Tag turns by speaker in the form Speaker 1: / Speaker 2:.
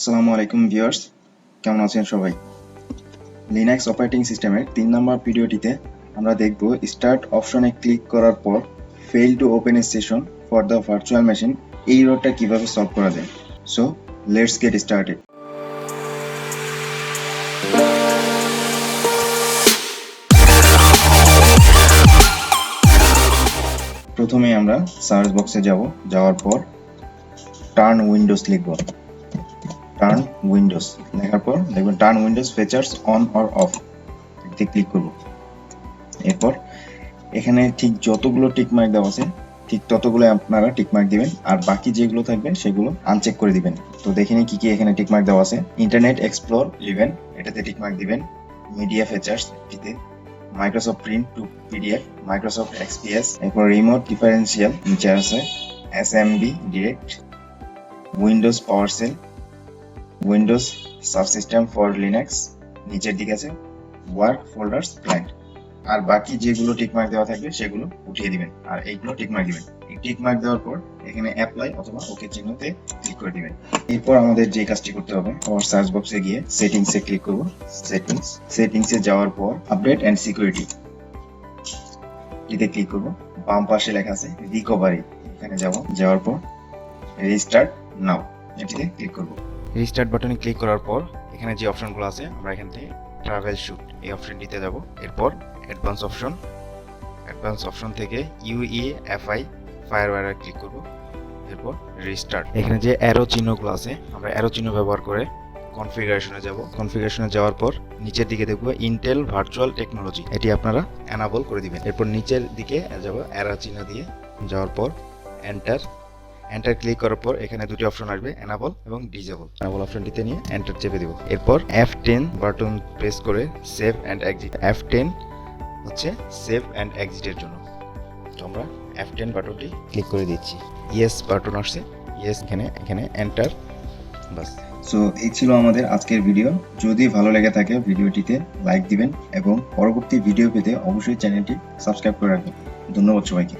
Speaker 1: আসসালামু আলাইকুম ভিউয়ার্স, কেমন আছেন সবাই? লিনাক্স অপারেটিং সিস্টেমের 3 নম্বর ভিডিওটিতে আমরা দেখব স্টার্ট অপশনে ক্লিক করার পর fail to open A session for the virtual machine এই এররটা কিভাবে সলভ করা যায়। So let's get started. প্রথমে আমরা সার্চ বক্সে যাওয়ার পর টার্ন উইন্ডোজ লিখব। টার্ন উইন্ডোজ লেখার পর দেখবেন turn Windows features on or of এতে ক্লিক করব। এরপর এখানে ঠিক যতগুলো টিকমার্ক দেওয়া আছে ঠিক ততগুলো আপনারা টিকমার্ক দিবেন, আর বাকি যেগুলো থাকবে সেগুলো আনচেক করে দিবেন। তো দেখে নিই কি কি এখানে টিকমার্ক দেওয়া আছে। ইন্টারনেট এক্সপ্লোর 11 এটাতে টিকমার্ক দিবেন। মিডিয়া ফিচার্স এটিতে, Microsoft print two PDF, Microsoft XPS, এরপর রিমোট ডিফারেন্সিয়াল নিচে আছে, SMB direct, Windows PowerShell, Windows subsystem for Linux নিচের দিকে আছে, ওয়ার্ক ফোল্ডার্স ক্লায়েন্ট। আর বাকি যেগুলো টিকমার্ক দেওয়া থাকবে সেগুলো উঠিয়ে দিবেন, আর এইগুলো টিকমার্ক দিবেন। এই টিকমার্ক দেওয়ার পর এখানে অ্যাপ্লাই অথবা ওকে চিহ্নতে ক্লিক করে দিবেন। এরপর আমাদের যে কাজটি করতে হবে, আমার সার্চ বক্সে গিয়ে সেটিংসে ক্লিক করব। সেটিংসে যাওয়ার পর আপডেট এন্ড সিকিউরিটি এতে ক্লিক করব। বাম পাশে লেখা আছে রিকভারি, এখানে যাওয়ার পর রিস্টার্ট নাও এটিতে ক্লিক করব।
Speaker 2: রিস্টার্ট বাটনে ক্লিক করার পর এখানে যে অপশনগুলো আছে আমরা এখান থেকে ট্রাভেল শুট এই অপশনটিতে যাব। এরপর অ্যাডভান্স অপশন থেকে ইউইএফআই ফায়ারওয়্যারে ক্লিক করব। এরপর রিস্টার্ট, এখানে যে অ্যারো চিহ্নগুলো আছে আমরা অ্যারো চিহ্ন ব্যবহার করে কনফিগারেশনে যাব। কনফিগারেশনে যাওয়ার পর নিচের দিকে দেখব ইন্টেল ভার্চুয়াল টেকনোলজি, এটি আপনারা এনাবল করে দিবেন। এরপর নিচের দিকে যাব অ্যারো চিহ্ন দিয়ে যাওয়ার পর এন্টার ক্লিক করার পর এখানে দুটি অপশন আসবে, এনাবল এবং ডিজেবল। এনাবল অপশনটিতে নিয়ে এন্টার চেপে দেব। এরপর F10 বাটন প্রেস করে সেভ এন্ড এক্সিট। F10 হচ্ছে সেভ এন্ড এক্সিটের জন্য, তো আমরা F10 বাটনটি ক্লিক করে দিচ্ছি। ইয়েস বাটন আসছে, ইয়েস, এখানে এন্টার, বাস।
Speaker 1: সো এই ছিল আমাদের আজকের ভিডিও। যদি ভালো লেগে থাকে ভিডিওটিতে লাইক দিবেন এবং পরবর্তী ভিডিও পেতে অবশ্যই চ্যানেলটি সাবস্ক্রাইব করে রাখবেন। ধন্যবাদ সবাইকে।